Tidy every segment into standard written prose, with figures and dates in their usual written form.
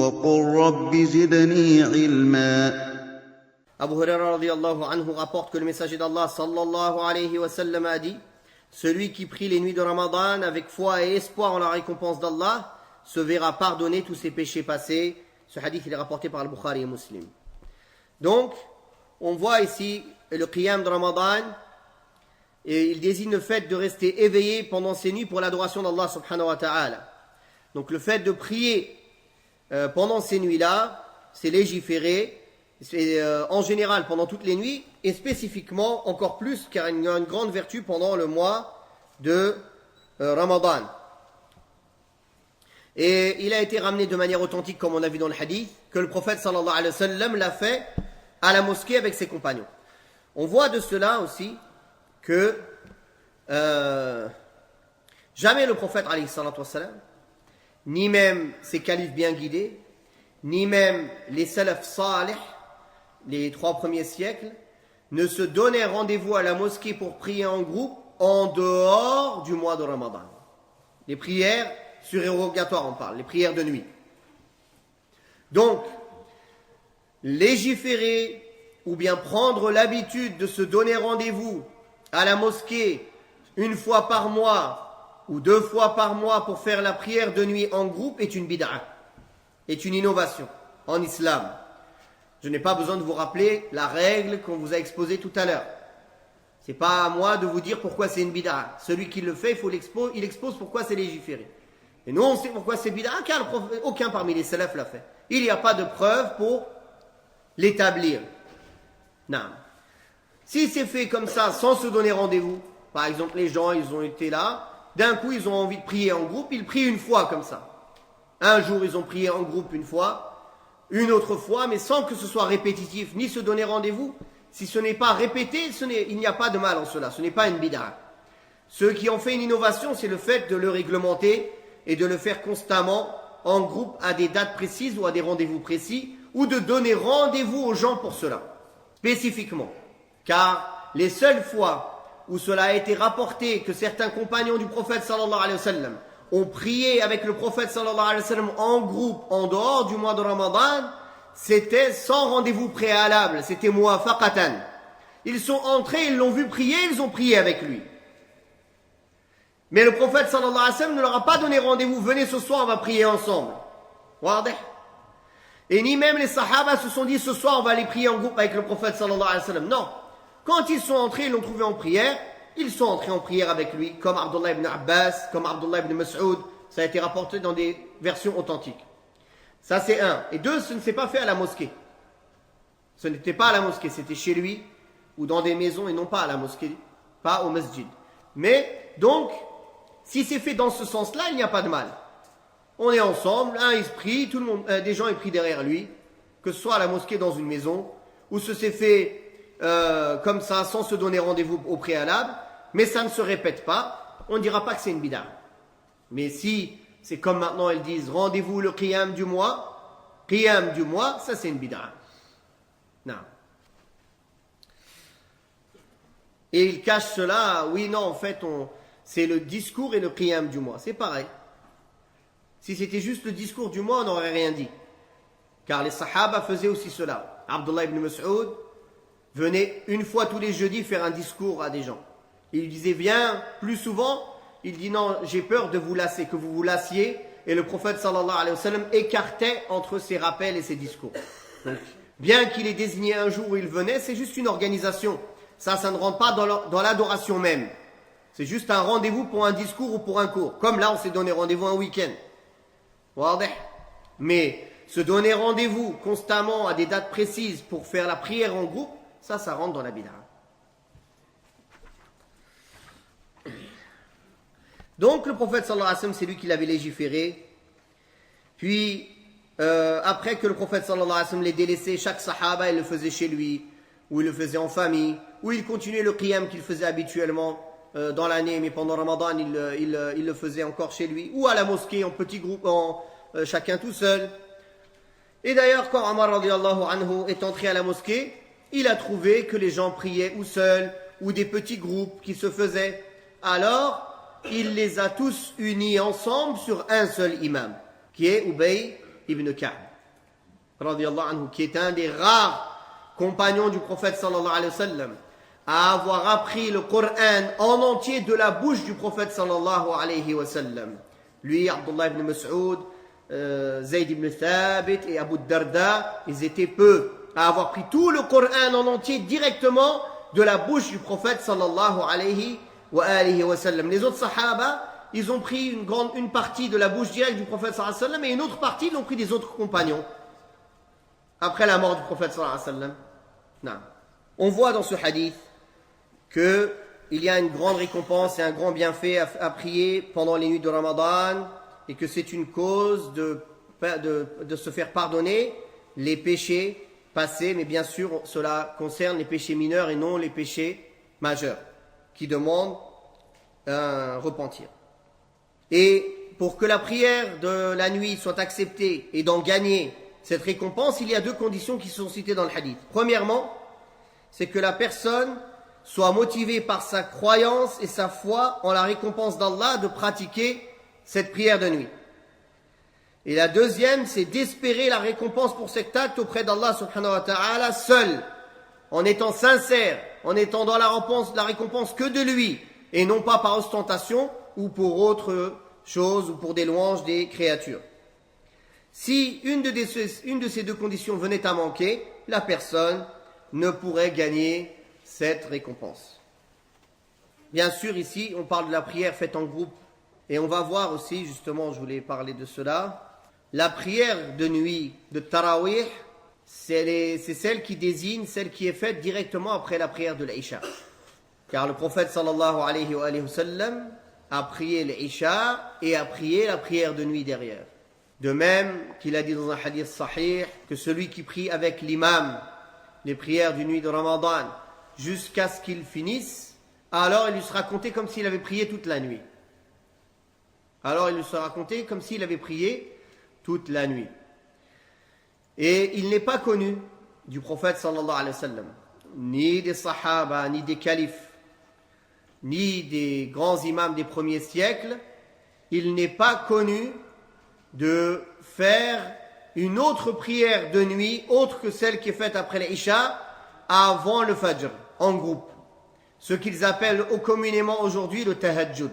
وقل رب زدني علما. Abu Huraira radiyallahu anhu rapporte que le messager d'Allah sallallahu alayhi wa sallam a dit: celui qui prie les nuits de Ramadan avec foi et espoir en la récompense d'Allah se verra pardonner tous ses péchés passés. Ce hadith il est rapporté par Al-Bukhari et Muslim. Donc, on voit ici le qiyam de Ramadan, et il désigne le fait de rester éveillé pendant ces nuits pour l'adoration d'Allah subhanahu wa ta'ala. Donc le fait de prier pendant ces nuits-là, c'est légiféré, c'est en général pendant toutes les nuits, et spécifiquement encore plus, car il y a une grande vertu pendant le mois de Ramadan. Et il a été ramené de manière authentique, comme on a vu dans le hadith, que le prophète sallallahu alayhi wa sallam l'a fait à la mosquée avec ses compagnons. On voit de cela aussi que jamais le prophète alayhi salatu wa sallam, ni même ses califes bien guidés, ni même les salaf salih, les 3 premiers siècles, ne se donnaient rendez-vous à la mosquée pour prier en groupe en dehors du mois de Ramadan. Les prières surérogatoires, on parle, les prières de nuit. Donc, légiférer ou bien prendre l'habitude de se donner rendez-vous à la mosquée une fois par mois ou 2 fois par mois pour faire la prière de nuit en groupe est une bid'a, est une innovation en islam. Je n'ai pas besoin de vous rappeler la règle qu'on vous a exposée tout à l'heure. Ce n'est pas à moi de vous dire pourquoi c'est une bid'a. Celui qui le fait, il expose pourquoi c'est légiféré. Et nous, on sait pourquoi c'est bid'a, car aucun parmi les salafs l'a fait. Il n'y a pas de preuve pour l'établir. Non. Si c'est fait comme ça, sans se donner rendez-vous, par exemple, les gens, ils ont été là, d'un coup, ils ont envie de prier en groupe, ils prient une fois comme ça. Un jour, ils ont prié en groupe une fois, une autre fois, mais sans que ce soit répétitif, ni se donner rendez-vous. Si ce n'est pas répété, il n'y a pas de mal en cela, ce n'est pas une bid'a. Ceux qui ont fait une innovation, c'est le fait de le réglementer et de le faire constamment en groupe à des dates précises ou à des rendez-vous précis, ou de donner rendez-vous aux gens pour cela, spécifiquement. Car les seules fois où cela a été rapporté que certains compagnons du prophète sallallahu alayhi wa sallam ont prié avec le prophète sallallahu alayhi wa sallam en groupe en dehors du mois de Ramadan, c'était sans rendez-vous préalable, c'était muwafaqatan. Ils sont entrés, ils l'ont vu prier, ils ont prié avec lui. Mais le prophète sallallahu alayhi wa sallam ne leur a pas donné rendez-vous, venez ce soir on va prier ensemble. Wadih. Et ni même les sahaba se sont dit ce soir on va aller prier en groupe avec le prophète sallallahu alayhi wa sallam. Non. Quand ils sont entrés, ils l'ont trouvé en prière, ils sont entrés en prière avec lui, comme Abdullah ibn Abbas, comme Abdullah ibn Mas'ud. Ça a été rapporté dans des versions authentiques. Ça c'est 1. Et 2, ce ne s'est pas fait à la mosquée. Ce n'était pas à la mosquée, c'était chez lui, ou dans des maisons, et non pas à la mosquée, pas au masjid. Mais, donc, si c'est fait dans ce sens-là, il n'y a pas de mal. On est ensemble, il se prie, tout le monde, des gens ils prient derrière lui, que ce soit à la mosquée dans une maison, ou ce s'est fait comme ça, sans se donner rendez-vous au préalable, mais ça ne se répète pas, on ne dira pas que c'est une bid'a. Mais si c'est comme maintenant ils disent rendez-vous le qiyam du mois, ça c'est une bid'a. Non. Et ils cachent cela, oui, non, en fait, c'est le discours et le qiyam du mois, c'est pareil. Si c'était juste le discours du mois, on n'aurait rien dit. Car les sahaba faisaient aussi cela. Abdullah ibn Mas'ud venait une fois tous les jeudis faire un discours à des gens. Il disait, viens plus souvent. Il dit, non, j'ai peur de vous lasser, que vous vous lassiez. Et le prophète sallallahu alayhi wa sallam écartait entre ses rappels et ses discours. Donc, bien qu'il ait désigné un jour où il venait, c'est juste une organisation. Ça ne rentre pas dans l'adoration même. C'est juste un rendez-vous pour un discours ou pour un cours. Comme là, on s'est donné rendez-vous un week-end. Mais se donner rendez-vous constamment à des dates précises pour faire la prière en groupe, ça rentre dans la bid'a. Donc le prophète sallallahu alayhi wa sallam, c'est lui qui l'avait légiféré. Puis après que le prophète sallallahu alayhi wa sallam l'ait délaissé, chaque sahaba il le faisait chez lui, ou il le faisait en famille, ou il continuait le qiyam qu'il faisait habituellement dans l'année, mais pendant Ramadan il le faisait encore chez lui, ou à la mosquée en petits groupes, chacun tout seul. Et d'ailleurs quand Omar radiyallahu anhu est entré à la mosquée, il a trouvé que les gens priaient ou seuls, ou des petits groupes qui se faisaient. Alors il les a tous unis ensemble sur un seul imam, qui est Ubay ibn Ka'b. radiyallahu anhu, qui est un des rares compagnons du prophète sallallahu alayhi wa sallam, à avoir appris le Coran en entier de la bouche du prophète sallallahu alayhi wa sallam. Lui, Abdullah ibn Mas'ud, Zayd ibn Thabit et Abu Darda, ils étaient peu à avoir pris tout le Coran en entier directement de la bouche du prophète sallallahu alayhi wa sallam. Les autres sahaba, ils ont pris une partie de la bouche directe du prophète sallallahu alayhi wa sallam et une autre partie, ils l'ont pris des autres compagnons après la mort du prophète sallallahu alayhi wa sallam. Non. On voit dans ce hadith qu'il y a une grande récompense et un grand bienfait à prier pendant les nuits de Ramadan et que c'est une cause de se faire pardonner les péchés passés, mais bien sûr cela concerne les péchés mineurs et non les péchés majeurs qui demandent un repentir. Et pour que la prière de la nuit soit acceptée et d'en gagner cette récompense, il y a deux conditions qui sont citées dans le hadith. Premièrement, c'est que la personne soit motivée par sa croyance et sa foi en la récompense d'Allah de pratiquer cette prière de nuit. Et la deuxième, c'est d'espérer la récompense pour cet acte auprès d'Allah subhanahu wa ta'ala seul, en étant sincère, en étant dans la récompense que de lui, et non pas par ostentation ou pour autre chose ou pour des louanges des créatures. Si une de ces deux conditions venait à manquer, la personne ne pourrait gagner cette récompense. Bien sûr, ici, on parle de la prière faite en groupe. Et on va voir aussi, justement, je voulais parler de cela. La prière de nuit de Tarawih, c'est celle qui désigne, celle qui est faite directement après la prière de l'Isha. Car le prophète sallallahu alayhi wa sallam a prié l'Isha et a prié la prière de nuit derrière. De même qu'il a dit dans un hadith sahih que celui qui prie avec l'imam les prières du nuit de Ramadan jusqu'à ce qu'il finisse, alors il lui sera compté comme s'il avait prié toute la nuit. Alors il lui sera compté comme s'il avait prié toute la nuit. Et il n'est pas connu du prophète sallallahu alayhi wa sallam, ni des sahaba, ni des califes, ni des grands imams des premiers siècles, il n'est pas connu de faire une autre prière de nuit, autre que celle qui est faite après l'Isha, avant le Fajr, en groupe. Ce qu'ils appellent communément aujourd'hui le Tahajjud,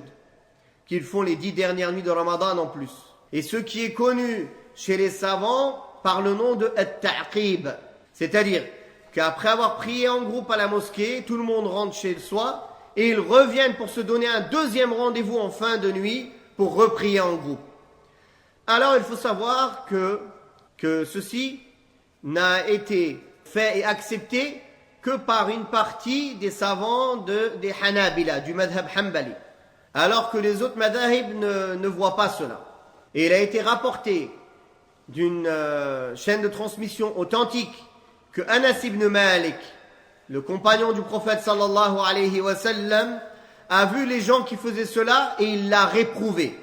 qu'ils font les 10 dernières nuits de Ramadan en plus. Et ce qui est connu chez les savants par le nom de At-Ta'qib, c'est-à-dire qu'après avoir prié en groupe à la mosquée, tout le monde rentre chez soi et ils reviennent pour se donner un deuxième rendez-vous en fin de nuit pour reprier en groupe. Alors il faut savoir que ceci n'a été fait et accepté que par une partie des savants des Hanabila, du madhab Hanbali, alors que les autres madhahib ne voient pas cela. Et il a été rapporté d'une chaîne de transmission authentique que Anas ibn Malik, le compagnon du prophète sallallahu alayhi wa sallam, a vu les gens qui faisaient cela et il l'a réprouvé.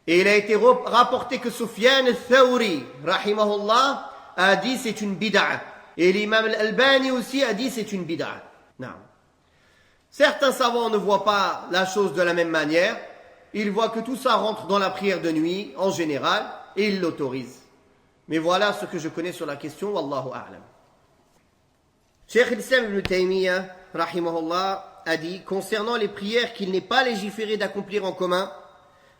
Et il a été rapporté que Sufyan al-Thawri, rahimahullah, a dit c'est une bid'a. Et l'imam al-Albani aussi a dit c'est une bid'a. Non. Certains savants ne voient pas la chose de la même manière. Ils voient que tout ça rentre dans la prière de nuit en général et ils l'autorisent. Mais voilà ce que je connais sur la question, wallahu a'lam. Cheikh al-Islam ibn Taymiyyah, rahimahullah, a dit concernant les prières qu'il n'est pas légiféré d'accomplir en commun,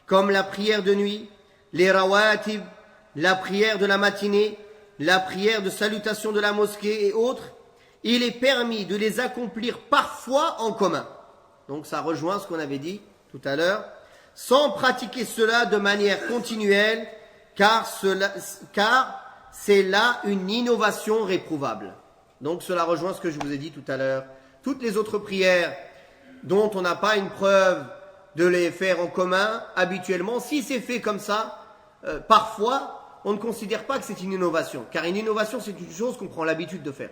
comme la prière de nuit, les rawatib, la prière de la matinée, la prière de salutation de la mosquée et autres, il est permis de les accomplir parfois en commun. Donc ça rejoint ce qu'on avait dit tout à l'heure, sans pratiquer cela de manière continuelle, car c'est là une innovation réprouvable. Donc cela rejoint ce que je vous ai dit tout à l'heure. Toutes les autres prières dont on n'a pas une preuve de les faire en commun, habituellement, si c'est fait comme ça, parfois, on ne considère pas que c'est une innovation. Car une innovation, c'est une chose qu'on prend l'habitude de faire.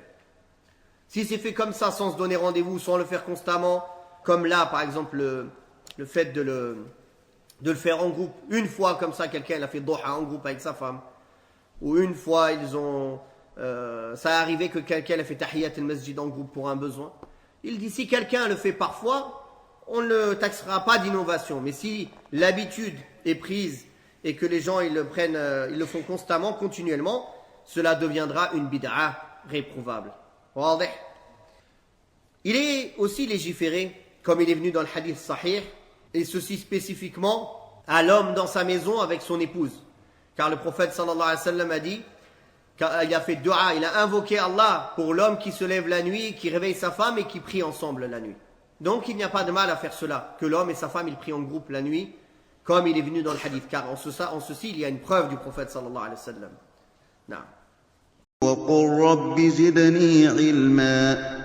Si c'est fait comme ça, sans se donner rendez-vous, sans le faire constamment, comme là, par exemple, le fait de le faire en groupe, une fois comme ça, quelqu'un il a fait doha en groupe avec sa femme, ou une fois, ça est arrivé que quelqu'un a fait tahiyat al-masjid en groupe pour un besoin. Il dit, si quelqu'un le fait parfois, on ne le taxera pas d'innovation. Mais si l'habitude est prise et que les gens ils le font constamment, continuellement, cela deviendra une bid'a réprouvable. Wadih. Il est aussi légiféré, comme il est venu dans le hadith sahih, et ceci spécifiquement à l'homme dans sa maison avec son épouse. Car le prophète sallallahu alayhi wa sallam a dit, il a fait dua, il a invoqué Allah pour l'homme qui se lève la nuit, qui réveille sa femme et qui prie ensemble la nuit. Donc il n'y a pas de mal à faire cela, que l'homme et sa femme ils prient en groupe la nuit, comme il est venu dans le hadith. Car en ceci il y a une preuve du prophète sallallahu alayhi wa sallam. Naam. وقل رب زدني علما